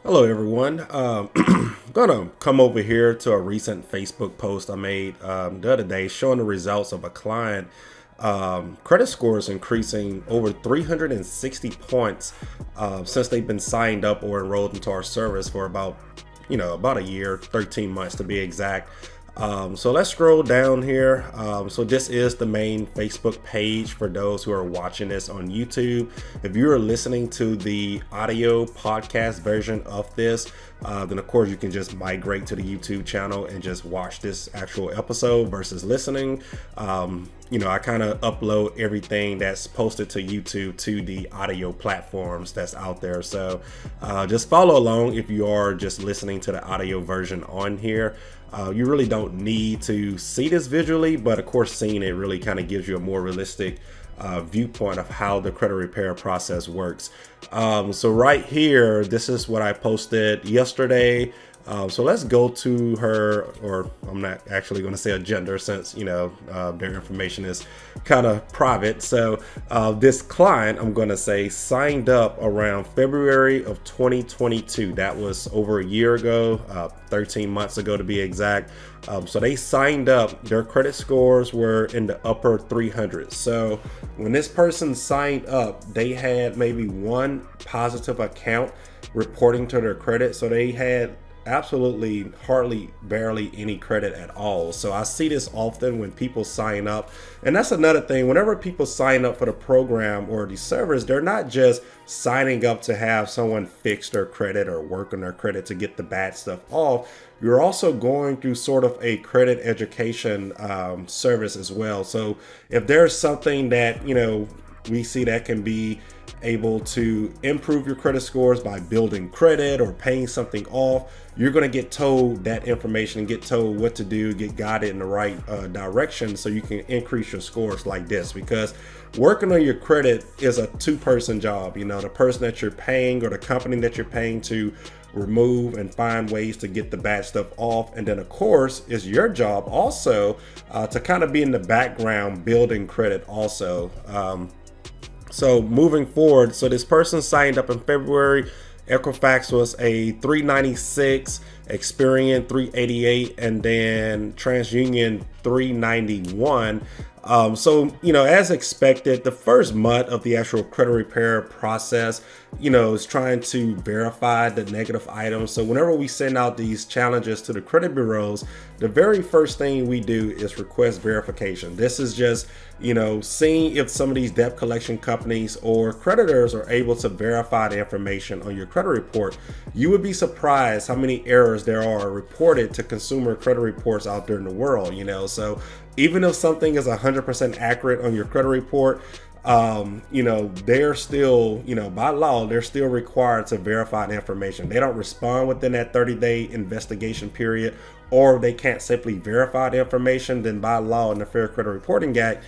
Hello everyone. I'm gonna come over here to a recent Facebook post I made the other day showing the results of a client. Credit scores increasing over 360 points since they've been signed up or enrolled into our service for about a year, 13 months to be exact. So let's scroll down here. So this is the main Facebook page for those who are watching this on YouTube. If you're listening to the audio podcast version of this, then of course you can just migrate to the YouTube channel and just watch this actual episode versus listening. I kind of upload everything that's posted to YouTube to the audio platforms that's out there. So just follow along if you are just listening to the audio version on here. You really don't need to see this visually, but of course seeing it really kind of gives you a more realistic viewpoint of how the credit repair process works. So right here, this is what I posted yesterday. So let's go to her, or I'm not actually going to say a gender since, their information is kind of private. So this client, I'm going to say, signed up around February of 2022. That was over a year ago, 13 months ago to be exact. So they signed up, their credit scores were in the upper 300s. So when this person signed up, they had maybe one positive account reporting to their credit. So they had absolutely barely any credit at all. So I see this often when people sign up. And that's another thing, whenever people sign up for the program or the service, they're not just signing up to have someone fix their credit or work on their credit to get the bad stuff off. You're also going through sort of a credit education service as well. So if there's something that we see that can be able to improve your credit scores by building credit or paying something off, you're going to get told that information and get told what to do, get guided in the right direction so you can increase your scores like this. Because working on your credit is a two-person job. The person that you're paying or the company that you're paying to remove and find ways to get the bad stuff off, and then of course it's your job also to kind of be in the background building credit also. So moving forward, so this person signed up in February. Equifax was a 396, Experian 388, and then TransUnion 391. So, as expected, the first month of the actual credit repair process, is trying to verify the negative items. So whenever we send out these challenges to the credit bureaus, the very first thing we do is request verification. This is just, seeing if some of these debt collection companies or creditors are able to verify the information on your credit report. You would be surprised how many errors there are reported to consumer credit reports out there in the world, So even if something is 100% accurate on your credit report, they're still, by law, they're still required to verify the information. They don't respond within that 30-day investigation period, or they can't simply verify the information. Then by law in the Fair Credit Reporting Act,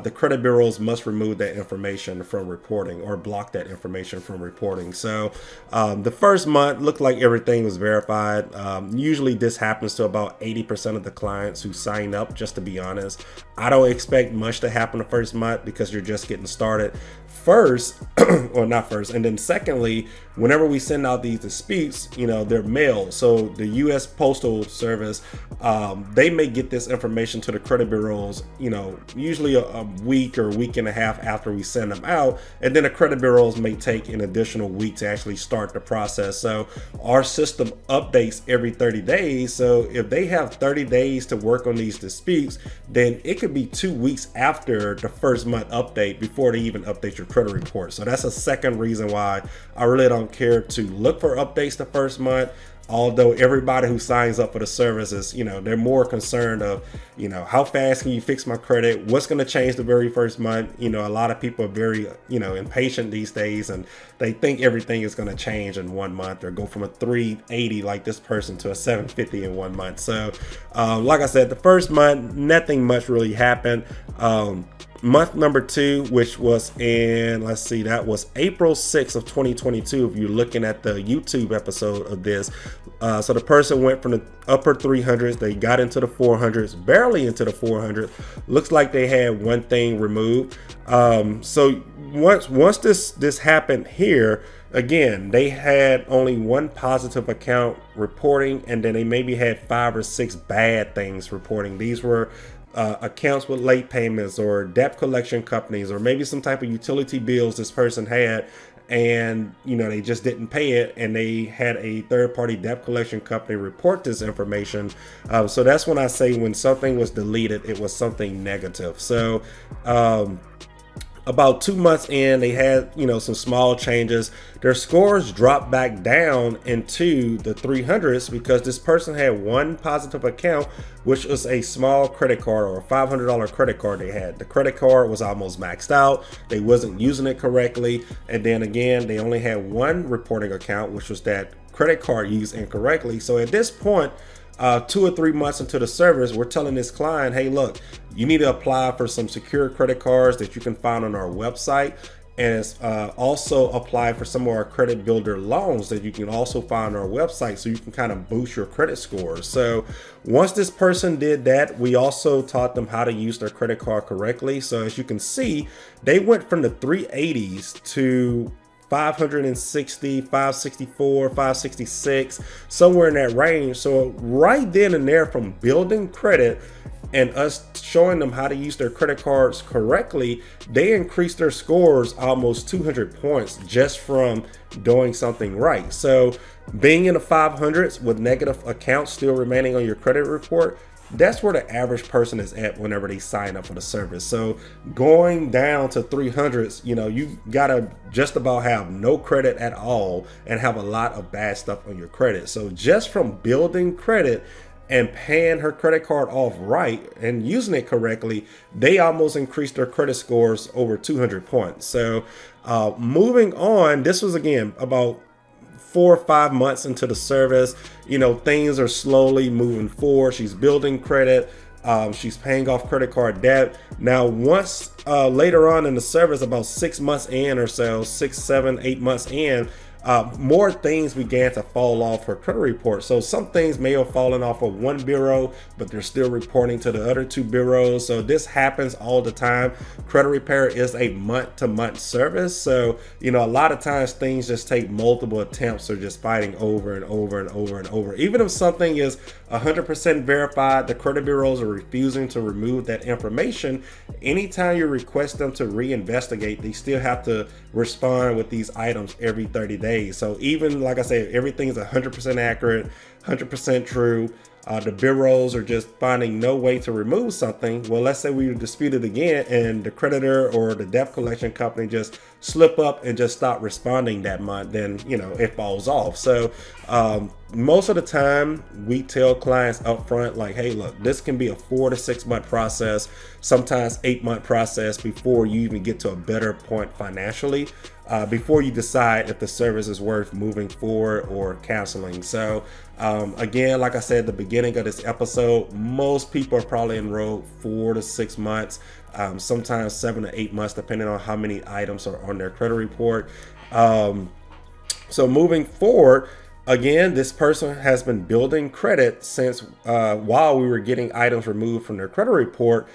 the credit bureaus must remove that information from reporting or block that information from reporting. So the first month looked like everything was verified. Usually this happens to about 80% of the clients who sign up, just to be honest. I don't expect much to happen the first month because you're just getting started. First, or not first, and then secondly, whenever we send out these disputes, they're mailed. So the U.S. Postal Service, they may get this information to the credit bureaus, usually a week or week and a half after we send them out, and then the credit bureaus may take an additional week to actually start the process. So our system updates every 30 days. So if they have 30 days to work on these disputes, then it could be 2 weeks after the first month update before they even update your credit report. So that's a second reason why I really don't care to look for updates the first month. Although everybody who signs up for the service is, they're more concerned of, how fast can you fix my credit? What's going to change the very first month? A lot of people are very, impatient these days, and they think everything is going to change in 1 month or go from a 380 like this person to a 750 in 1 month. So like I said, the first month, nothing much really happened. month number 2, which was in, let's see, that was April 6th of 2022. If you're looking at the YouTube episode of this, so the person went from the upper 300s, they got into the 400s, barely into the 400s. Looks like they had one thing removed. So once this happened here, again, they had only one positive account reporting, and then they maybe had 5 or 6 bad things reporting. These were accounts with late payments or debt collection companies, or maybe some type of utility bills this person had, and they just didn't pay it, and they had a third-party debt collection company report this information. So that's when I say when something was deleted, it was something negative. So about 2 months in, they had some small changes. Their scores dropped back down into the 300s because this person had one positive account, which was a small credit card or a $500 credit card they had. The credit card was almost maxed out. They wasn't using it correctly. And then again, they only had one reporting account, which was that credit card used incorrectly. So at this point, 2 or 3 months into the service, we're telling this client, hey, look, you need to apply for some secure credit cards that you can find on our website, and also apply for some of our credit builder loans that you can also find on our website, so you can kind of boost your credit scores. So once this person did that, we also taught them how to use their credit card correctly. So as you can see, they went from the 380s to 560, 564, 566, somewhere in that range. So right then and there, from building credit and us showing them how to use their credit cards correctly, they increased their scores almost 200 points just from doing something right. So being in the 500s with negative accounts still remaining on your credit report, that's where the average person is at whenever they sign up for the service. So going down to 300s, you gotta just about have no credit at all and have a lot of bad stuff on your credit. So just from building credit and paying her credit card off right and using it correctly, they almost increased their credit scores over 200 points. So moving on, this was again about 4 or 5 months into the service. Things are slowly moving forward. She's building credit. She's paying off credit card debt. Now, once later on in the service, about 6 months in or so, 6, 7, 8 months in, more things began to fall off her credit report. So some things may have fallen off of one bureau, but they're still reporting to the other 2 bureaus. So this happens all the time. Credit repair is a month-to-month service. So, a lot of times things just take multiple attempts or just fighting over and over and over and over. Even if something is 100% verified, the credit bureaus are refusing to remove that information. Anytime you request them to reinvestigate, they still have to respond with these items every 30 days. So even, like I said, everything is 100% accurate, 100% true. The bureaus are just finding no way to remove something. Well, let's say we dispute it again and the creditor or the debt collection company just slip up and just stop responding that month, then, it falls off. So most of the time we tell clients up front, like, hey, look, this can be a 4 to 6 month process, sometimes 8-month process before you even get to a better point financially, before you decide if the service is worth moving forward or canceling. So again, like I said at the beginning of this episode, most people are probably enrolled 4 to 6 months, sometimes 7 to 8 months, depending on how many items are on their credit report. So moving forward, again, this person has been building credit since while we were getting items removed from their credit report.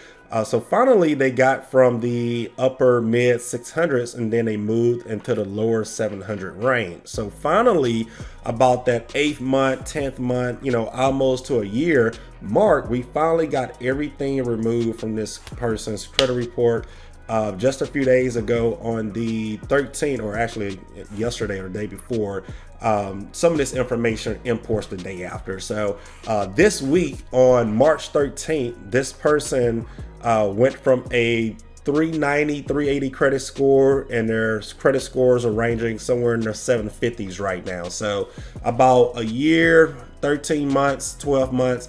So finally, they got from the upper mid 600s and then they moved into the lower 700 range. So finally, about that 8th month, 10th month, almost to a year mark, we finally got everything removed from this person's credit report. Just a few days ago on the 13th, or actually yesterday or the day before, some of this information imports the day after. So this week on March 13th, this person went from a 390, 380 credit score, and their credit scores are ranging somewhere in the 750's right now. So about a year, 13 months, 12 months,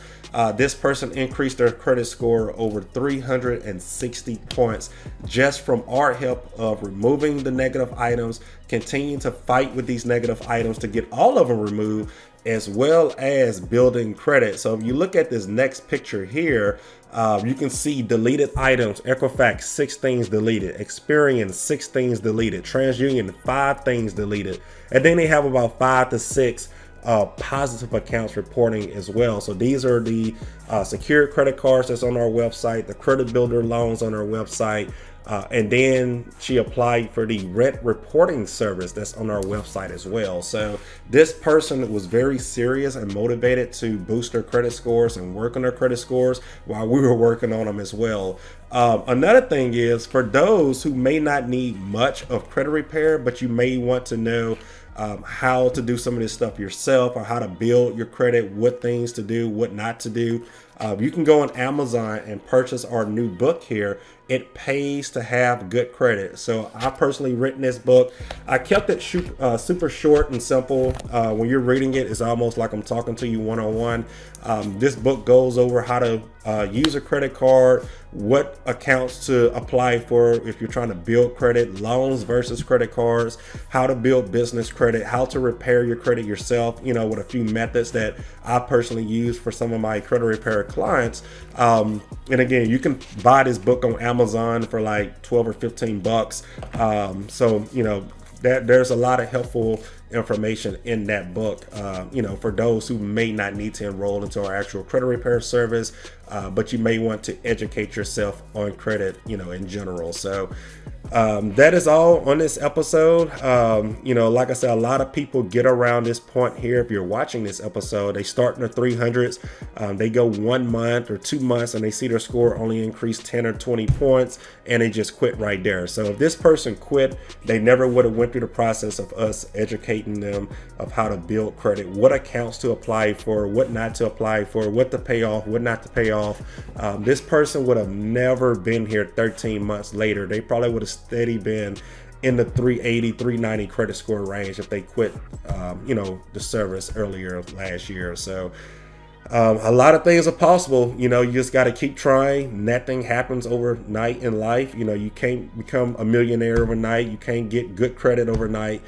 this person increased their credit score over 360 points just from our help of removing the negative items, continuing to fight with these negative items to get all of them removed, as well as building credit. So if you look at this next picture here, you can see deleted items. Equifax, 6 things deleted. Experian, 6 things deleted. TransUnion, 5 things deleted. And then they have about 5 to 6 positive accounts reporting as well. So these are the secured credit cards that's on our website, the credit builder loans on our website. And then she applied for the rent reporting service that's on our website as well. So this person was very serious and motivated to boost her credit scores and work on her credit scores while we were working on them as well. Another thing is, for those who may not need much of credit repair, but you may want to know how to do some of this stuff yourself, or how to build your credit, what things to do, what not to do. You can go on Amazon and purchase our new book here. It pays to have good credit. So I personally written this book. I kept it super short and simple. When you're reading it, it's almost like I'm talking to you one-on-one. This book goes over how to use a credit card, what accounts to apply for if you're trying to build credit, loans versus credit cards, how to build business credit, how to repair your credit yourself, you know, with a few methods that I personally use for some of my credit repair clients. And again, you can buy this book on Amazon for like 12 or 15 bucks. So, you know, there's a lot of helpful information in that book, you know, for those who may not need to enroll into our actual credit repair service, but you may want to educate yourself on credit, you know, in general. So that is all on this episode. You know, like I said, a lot of people get around this point here. If you're watching this episode, they start in the 300s, they go 1 month or 2 months and they see their score only increase 10 or 20 points and they just quit right there. So if this person quit, they never would have went through the process of us educating them of how to build credit, what accounts to apply for, what not to apply for, what to pay off, what not to pay off. This person would have never been here 13 months later. They probably would have steady been in the 380, 390 credit score range if they quit, you know, the service earlier last year. So a lot of things are possible. You know, you just got to keep trying. Nothing happens overnight in life. You know, you can't become a millionaire overnight. You can't get good credit overnight.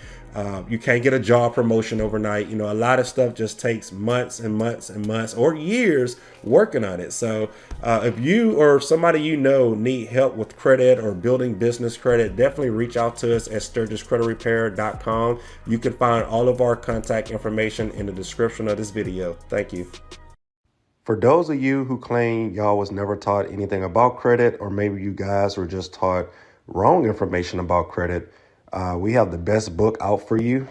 You can't get a job promotion overnight. You know, a lot of stuff just takes months and months and months or years working on it. So if you or somebody you know need help with credit or building business credit, definitely reach out to us at sturgiscreditrepair.com. You can find all of our contact information in the description of this video. Thank you. For those of you who claim y'all was never taught anything about credit, or maybe you guys were just taught wrong information about credit, we have the best book out for you.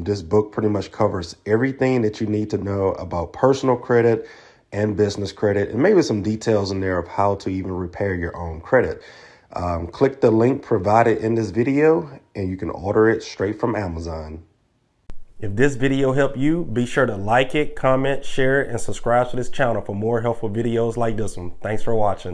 This book pretty much covers everything that you need to know about personal credit and business credit, and maybe some details in there of how to even repair your own credit. Click the link provided in this video and you can order it straight from Amazon. If this video helped you, be sure to like it, comment, share it, and subscribe to this channel for more helpful videos like this one. Thanks for watching.